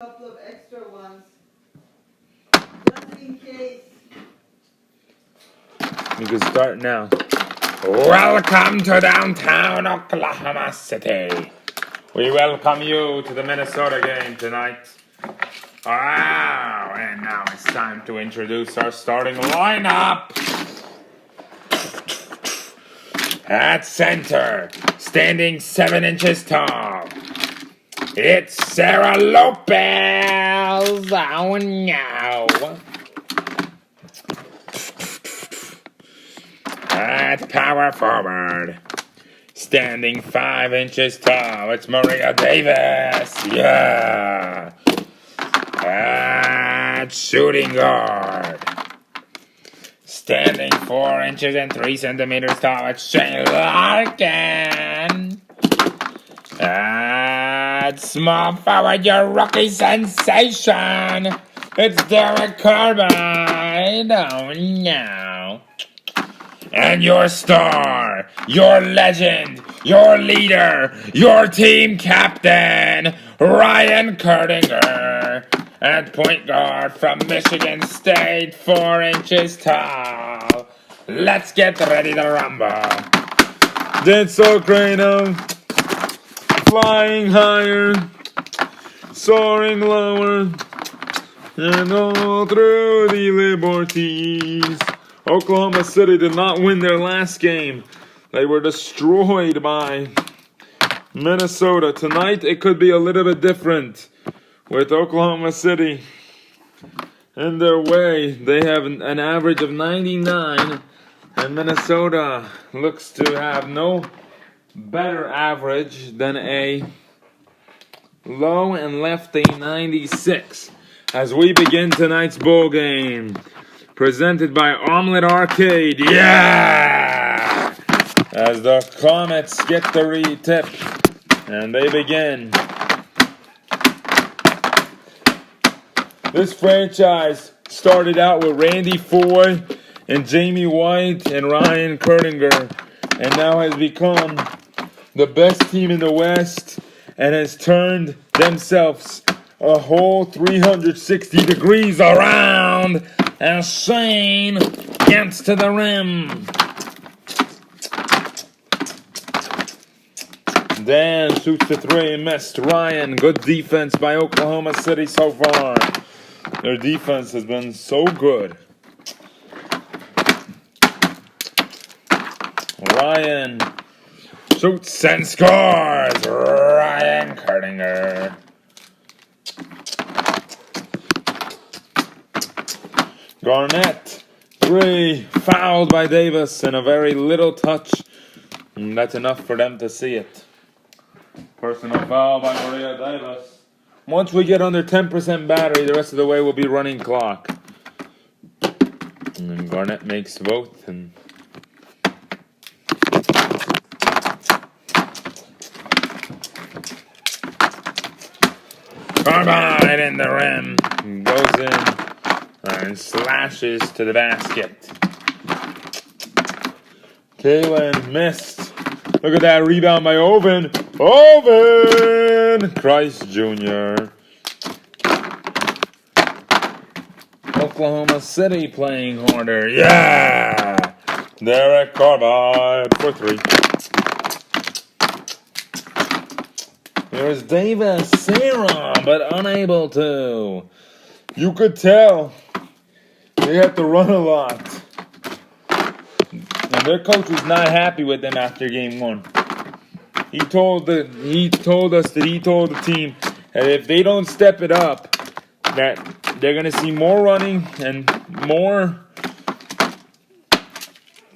Couple of extra ones, just in case. You can start now. Welcome to downtown Oklahoma City. We welcome you to the Minnesota game tonight. Wow, and now it's time to introduce our starting lineup. At center, standing 7 inches tall, it's Sarah Lopez. Oh no. At power forward, standing 5 inches tall, it's Maria Davis. Yeah. At shooting guard, standing 4 inches and 3 centimeters tall, it's Shane Larkin. At small forward, your rookie sensation, it's Derek Carbide. Oh no. And your star, your legend, your leader, your team captain, Ryan Kurdinger. At point guard from Michigan State, 4 inches tall. Let's get ready to rumble. Dead Socrano, flying higher, soaring lower, and all through the Liberties. Oklahoma City did not win their last game. They were destroyed by Minnesota. Tonight it could be a little bit different with Oklahoma City in their way. They have an average of 99, and Minnesota looks to have no better average than a low and lefty 96. As we begin tonight's bowl game, presented by Omlet Arcade. Yeah! As the Comets get the retip, and they begin. This franchise started out with Randy Foy and Jamie White and Ryan Kurdinger, and now has become the best team in the West and has turned themselves a whole 360 degrees around as Shane gets to the rim. Dan shoots the three, missed. Ryan, good defense by Oklahoma City so far. Their defense has been so good. Ryan shoots and scores. Ryan Kurdinger. Garnett, 3, fouled by Davis, and a very little touch. And that's enough for them to see it. Personal foul by Maria Davis. Once we get under 10% battery, the rest of the way will be running clock. And then Garnett makes both. And Carbide in the rim. Goes in. And slashes to the basket. Kalen missed. Look at that rebound by Oven. Oven! Christ Jr. Oklahoma City playing harder. Yeah! Derek Carbide for 3. There's Davis, Sarah, but unable to. You could tell they have to run a lot. And their coach was not happy with them after game 1. He told the team that if they don't step it up, that they're going to see more running and more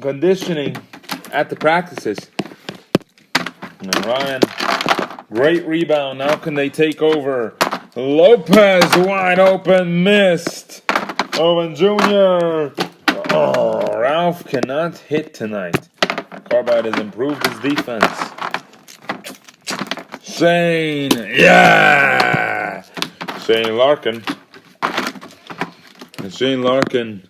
conditioning at the practices. And Ryan, great rebound. Now can they take over? Lopez wide open, missed. Owen Jr. Oh, Ralph cannot hit tonight. Carbide has improved his defense. Shane, yeah! Shane Larkin. And Shane Larkin,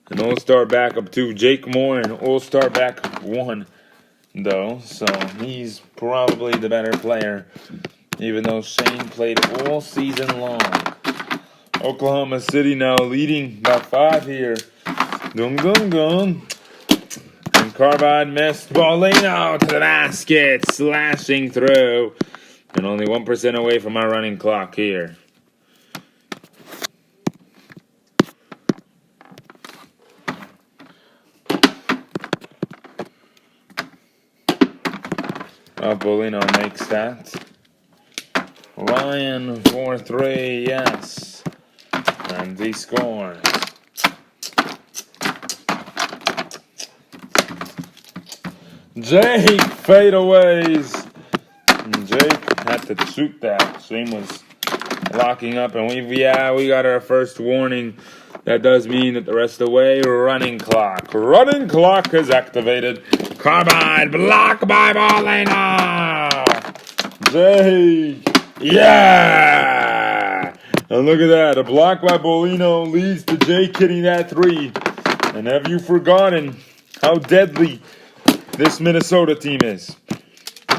an all-star backup 2. Jake Moore, an all-star backup 1, though. So he's probably the better player even though Shane played all season long. Oklahoma City now leading by 5 here. Dung, dung, dung. And Carbide missed. Bolino to the basket, slashing through. And only 1% away from our running clock here. Bolino makes that. Ryan for 3, yes. And he scores. Jake fadeaways. And Jake had to shoot that. Shane was locking up, and we got our first warning. That does mean that the rest of the way, running clock. Running clock is activated. Carbide block by Bolino. Jake. Yeah! And look at that. A block by Bolino leads to Jake hitting that 3. And have you forgotten how deadly this Minnesota team is?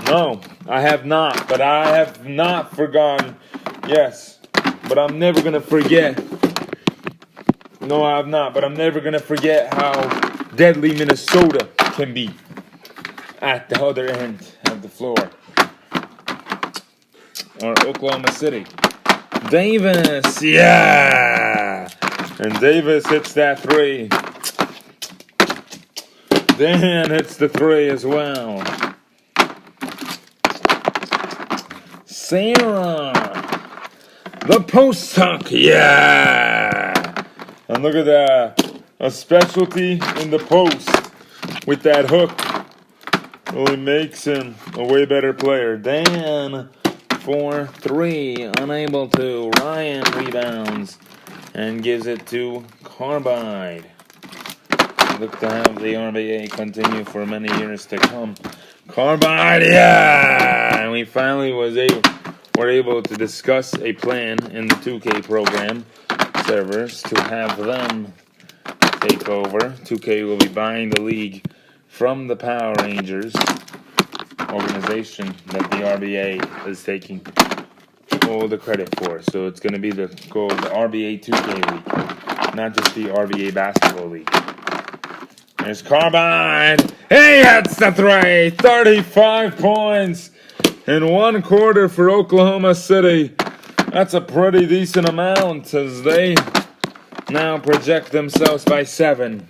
No, I have not. But I have not forgotten. Yes. But I'm never going to forget. No, I have not. But I'm never going to forget how deadly Minnesota can be at the other end of the floor. Or Oklahoma City. Davis, yeah! And Davis hits that 3. Dan hits the 3 as well. Sarah, the post tuck, yeah! And look at that, a specialty in the post with that hook really makes him a way better player. Dan for 3, unable to. Ryan rebounds and gives it to Carbide. Look to have the RBA continue for many years to come. Carbide, yeah! And we finally were able to discuss a plan in the 2K program servers to have them take over. 2K will be buying the league from the Power Rangers organization that the RBA is taking all the credit for. So it's going to be the RBA 2K League, not just the RBA Basketball League. There's Carbide. He hits the 3. 35 points in 1 quarter for Oklahoma City. That's a pretty decent amount as they now project themselves by 7.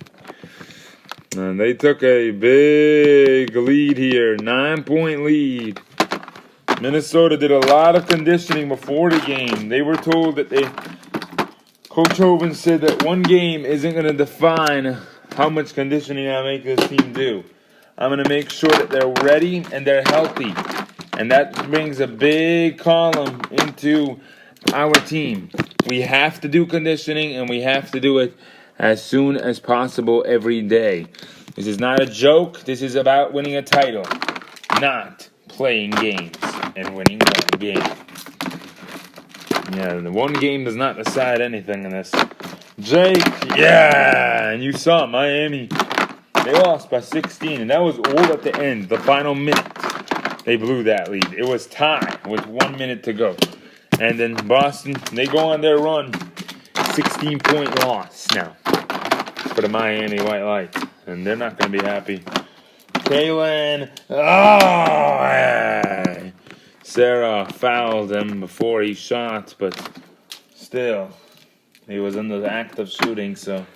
And they took a big lead here, 9-point lead. Minnesota did a lot of conditioning before the game. They were told that Coach Hoven said that one game isn't going to define how much conditioning I make this team do. I'm going to make sure that they're ready and they're healthy. And that brings a big column into our team. We have to do conditioning, and we have to do it as soon as possible every day. This is not a joke. This is about winning a title, not playing games and winning one game. Yeah, the one game does not decide anything in this. Jake, yeah! And you saw Miami. They lost by 16, and that was all at the end, the final minute. They blew that lead. It was tied with 1 minute to go. And then Boston, they go on their run. 16-point loss now for the Miami White Lights. And they're not going to be happy. Kalen, hey. Sarah fouled him before he shot, but still, he was in the act of shooting, so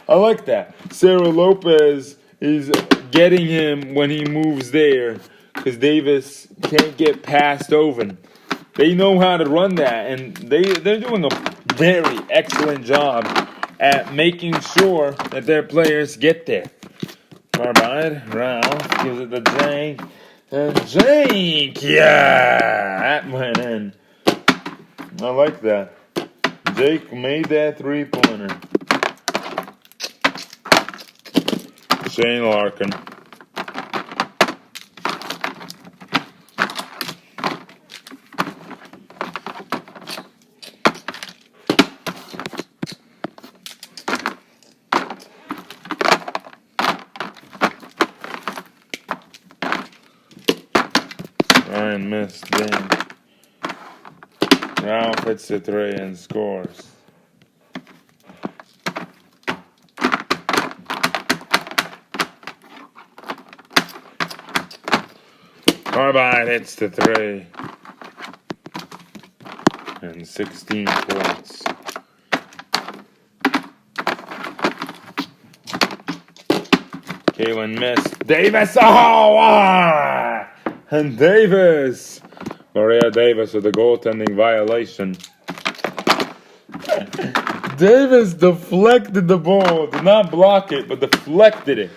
I like that. Sarah Lopez is getting him when he moves there because Davis can't get past Oven. They know how to run that, and they're doing a very excellent job at making sure that their players get there. Carbide, Ralph gives it to Jake, and Jake, yeah, that went in. I like that. Jake made that 3-pointer. Shane Larkin. Ryan missed. Dang. Ralph hits the three and scores. Carbide hits the three. And 16 points. Kalen missed. Davis! Oh! And Davis! Maria Davis with a goaltending violation. Davis deflected the ball. Did not block it, but deflected it.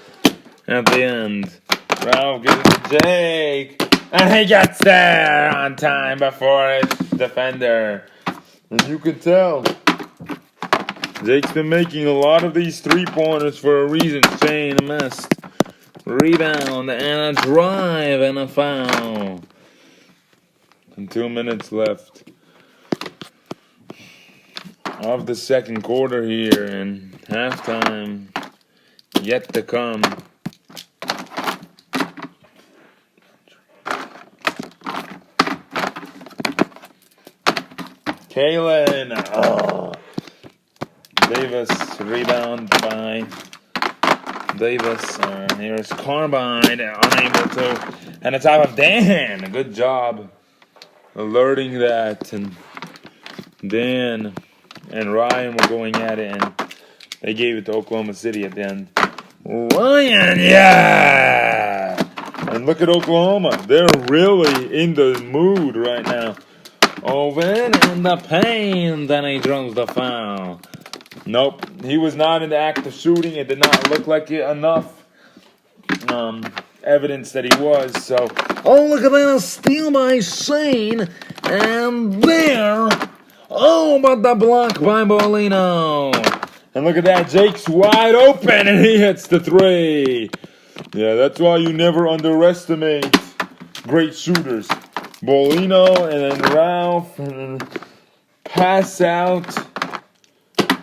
At the end. Ralph gives it to Jake. And he gets there on time before his defender. And you can tell. Jake's been making a lot of these three-pointers for a reason. Shane missed. Rebound and a drive and a foul. And 2 minutes left of the second quarter here, and halftime yet to come. Kalen, Davis, rebound by Davis. Here's Carbide, unable to, and it's out of Dan. Good job alerting that, and Dan and Ryan were going at it, and they gave it to Oklahoma City at the end. Ryan, yeah! And look at Oklahoma. They're really in the mood right now. Owen in the paint, then he draws the foul. Nope, he was not in the act of shooting. It did not look like it enough evidence that he was. So, oh, look at that, a steal by Shane. And there, oh, but the block by Bolino. And look at that, Jake's wide open, and he hits the three. Yeah, that's why you never underestimate great shooters. Bolino, and then Ralph, and then pass out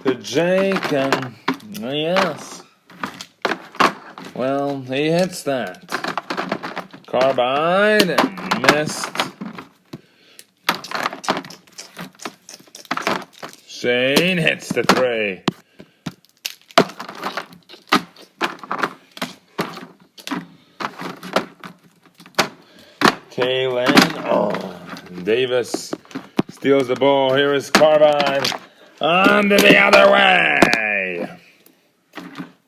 to Jake, and yes. Well, he hits that. Carbide, and missed. Shane hits the three. Kalen, Davis steals the ball. Here is Carbide. On to the other way.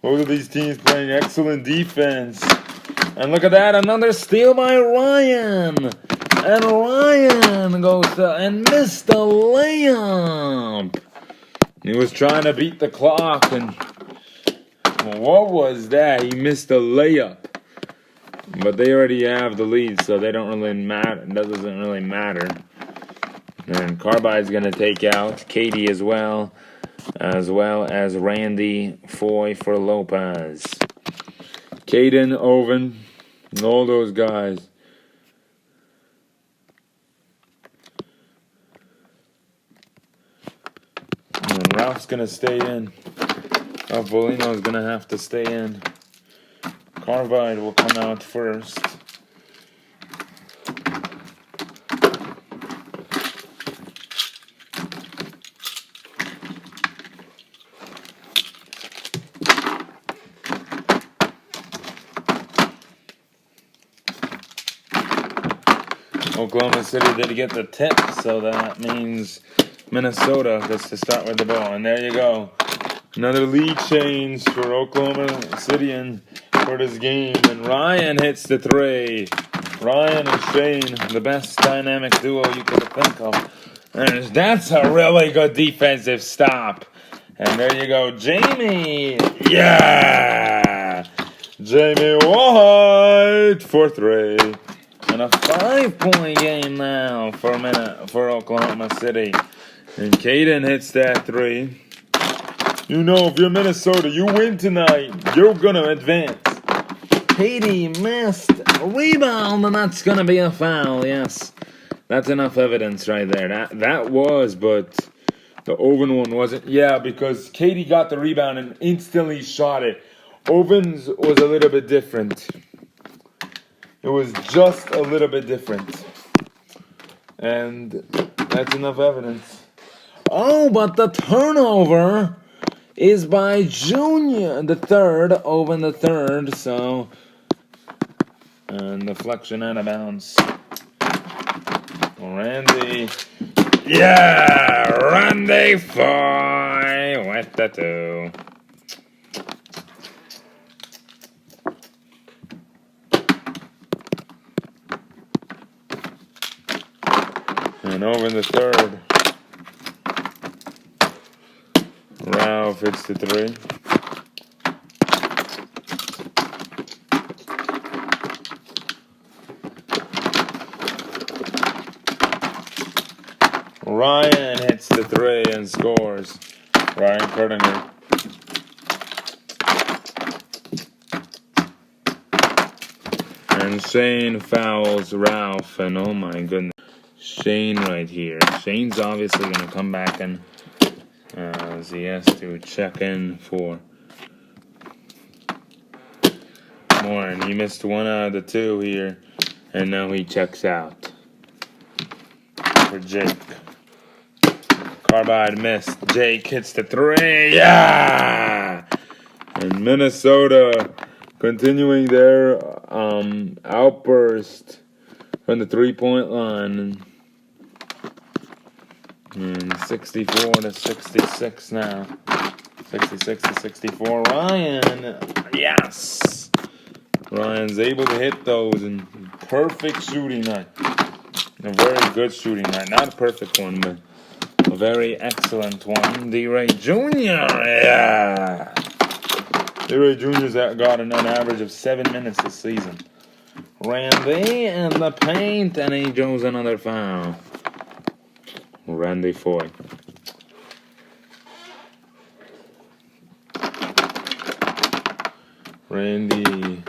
Both of these teams playing excellent defense. And look at that, another steal by Ryan. And Ryan goes to, and missed the layup. He was trying to beat the clock, and what was that? He missed the layup. But they already have the lead, so they don't really matter. That doesn't really matter. And Carbide's going to take out Katie as well as Randy Foy for Lopez. Caden, Owen, and all those guys. And Ralph's going to stay in. Bolino's going to have to stay in. Carbide will come out first. Oklahoma City did get the tip, so that means Minnesota gets to start with the ball. And there you go. Another lead change for Oklahoma City and for this game. And Ryan hits the three. Ryan and Shane, the best dynamic duo you could think of. And that's a really good defensive stop. And there you go, Jamie. Yeah! Jamie White for three. And a 5-point game now for Oklahoma City. And Caden hits that three. You know, if you're Minnesota, you win tonight, you're going to advance. Katie missed a rebound, and that's going to be a foul, yes. That's enough evidence right there. That was, but the Owen one wasn't. Yeah, because Katie got the rebound and instantly shot it. Owen's was a little bit different. It was just a little bit different. And That's enough evidence. Oh, but the turnover is by Junior, the third, Owen the third, so... And deflection out of bounds. Randy. Yeah! Randy Foy with the 2. And over in the third, Ralph hits the 3. Ryan hits the 3 and scores. Ryan Kurdinger. And Shane fouls Ralph, and oh my goodness. Shane right here. Shane's obviously going to come back and as he has to check in for more. And he missed 1 out of the 2 here. And now he checks out for Jake. Carbide missed. Jake hits the 3. Yeah! And Minnesota continuing their outburst from the 3-point line. And 64 to 66 now. 66 to 64. Ryan, yes! Ryan's able to hit those in perfect shooting night. A very good shooting night. Not a perfect one, but a very excellent one. D-Ray Jr., yeah! D-Ray Jr.'s got an average of 7 minutes this season. Randy in the paint, and he goes another foul. Randy Foy. Randy.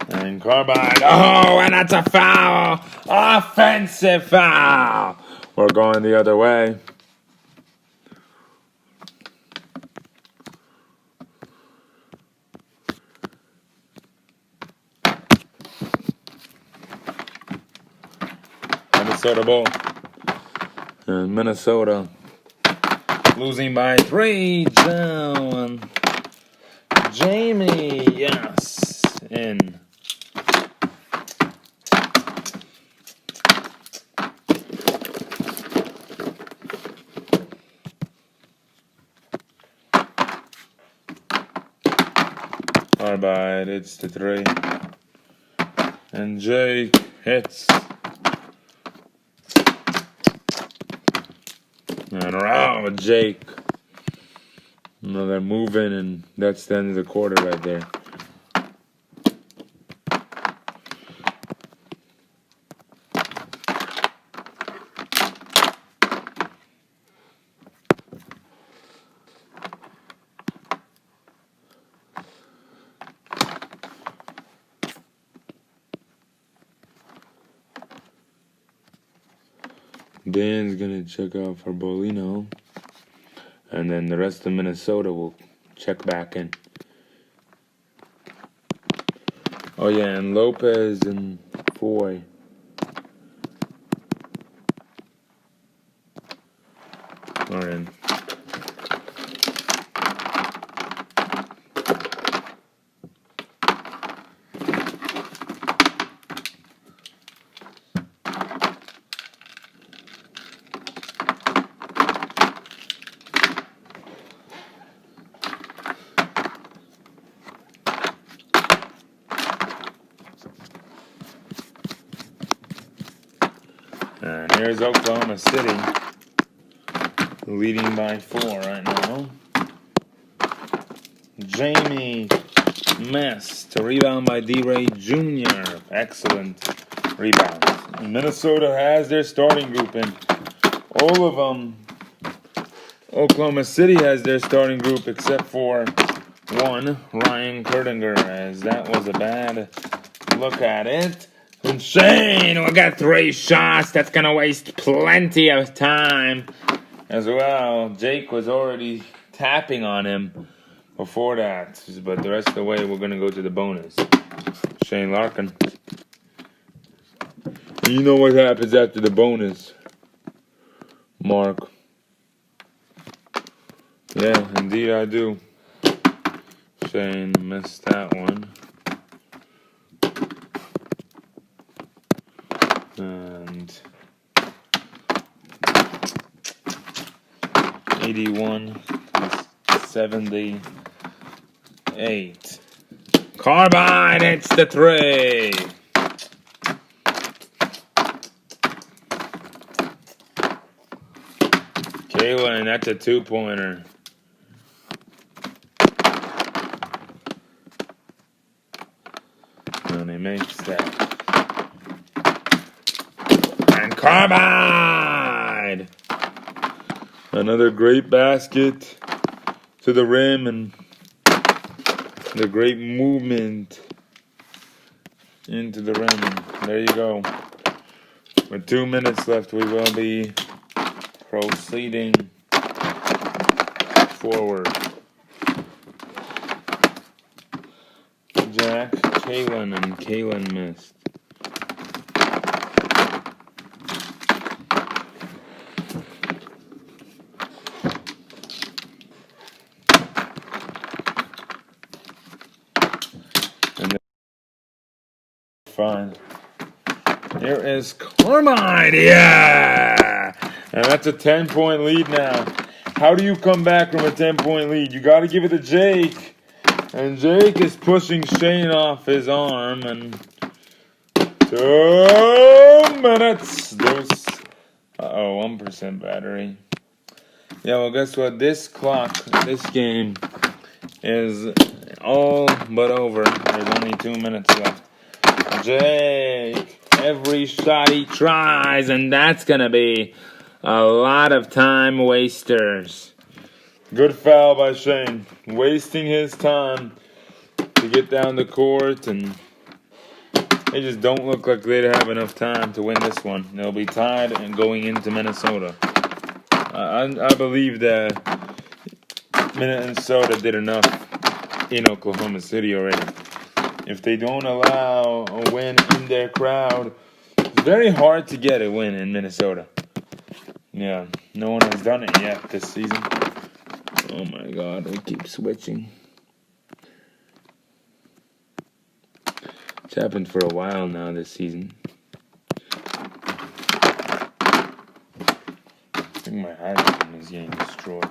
And Carbide. Oh, and that's a foul. Offensive foul. We're going the other way. Minnesota ball. And Minnesota losing by 3 down. Jamie, yes, in. Carbide, it's the 3. And Jake hits. And around Jake. Another move in, and that's the end of the quarter right there. Dan's gonna check out for Bolino. And then the rest of Minnesota will check back in. Oh yeah, and Lopez and Foy. Are in. And here's Oklahoma City, leading by 4 right now. Jamie missed. A rebound by D-Ray Jr. Excellent rebound. Minnesota has their starting group, and all of them. Oklahoma City has their starting group except for one, Ryan Kurdinger, as that was a bad look at it. And Shane will get 3 shots. That's gonna waste plenty of time as well. Jake was already tapping on him before that, but the rest of the way we're gonna go to the bonus. Shane Larkin. You know what happens after the bonus, Mark? Yeah, indeed I do. Shane missed that one. And 81-78. Carbide hits the 3. Kaylin, that's a 2-pointer. And he makes that. And Carbide! Another great basket to the rim and the great movement Into the rim. And there you go. With 2 minutes left, we will be proceeding forward. Jack, Kaylin, and Kaylin missed. And fine. Here is Carmine, yeah! And that's a 10-point lead now. How do you come back from a 10-point lead? You got to give it to Jake. And Jake is pushing Shane off his arm. And 2 minutes. There's 1% battery. Yeah, well, guess what? This game is all but over. There's only 2 minutes left. Jake, every shot he tries, and that's gonna be a lot of time wasters. Good foul by Shane, wasting his time to get down the court, and they just don't look like they'd have enough time to win this one. They'll be tied and going into Minnesota. I believe that Minnesota did enough in Oklahoma City already. If they don't allow a win in their crowd, it's very hard to get a win in Minnesota. Yeah, no one has done it yet this season. Oh my God, we keep switching. It's happened for a while now this season. I think my hydrogen is getting destroyed.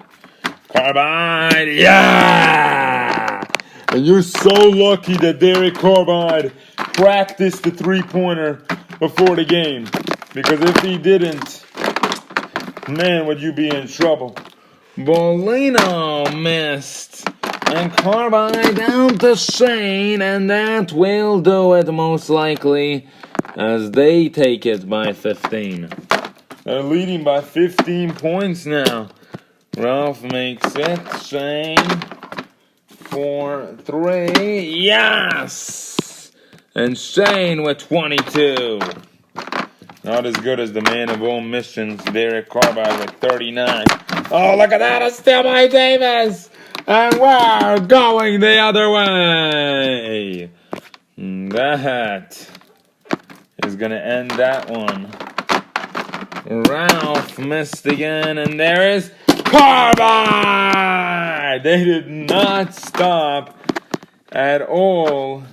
Carbide, yeah! And you're so lucky that Derek Carbide practiced the three-pointer before the game. Because if he didn't, man, would you be in trouble. Bolino missed. And Carbide down to Shane. And that will do it most likely, as they take it by 15. They're leading by 15 points now. Ralph makes it. Shane for 3. Yes! And Shane with 22. Not as good as the man of all missions, Derek Carbide with 39. Oh, look at that. A steal by Davis. And we're going the other way. That is going to end that one. Ralph missed again. And there is Carbide. They did not stop at all.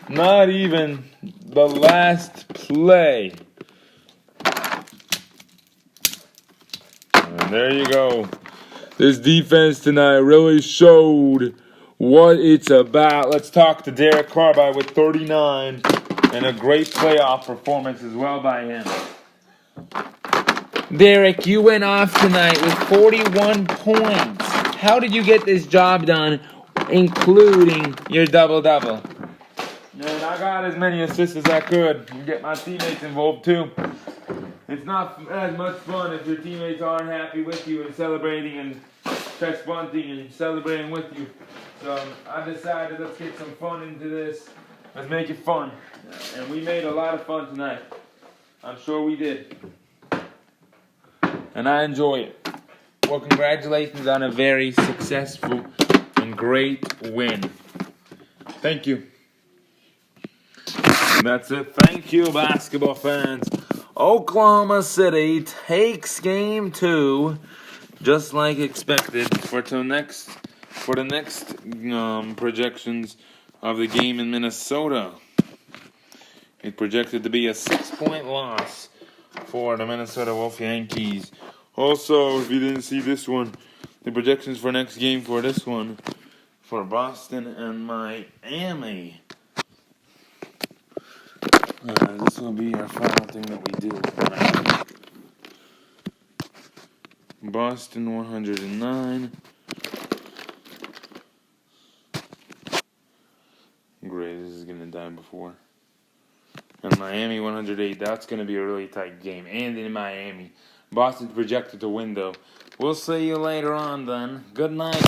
Not even the last play. And there you go. This defense tonight really showed what it's about. Let's talk to Derek Carbide with 39 and a great playoff performance as well by him. Derek, you went off tonight with 41 points. How did you get this job done, including your double-double? Man, I got as many assists as I could and get my teammates involved too. It's not as much fun if your teammates aren't happy with you and celebrating and chest bunting and celebrating with you. So I decided let's get some fun into this Let's make it fun. And we made a lot of fun tonight. I'm sure we did. And I enjoy it. Well, congratulations on a very successful and great win. Thank you. That's it. Thank you, basketball fans. Oklahoma City takes game 2, just like expected, for the next projections of the game in Minnesota. It projected to be a 6-point loss for the Minnesota Wolf Yankees. Also, if you didn't see this one, the projections for next game for this one, for Boston and Miami. This will be our final thing that we do. Boston 109. Great, this is gonna die before. And Miami 108. That's gonna be a really tight game. And in Miami, Boston's projected to win though. We'll see you later on then. Good night.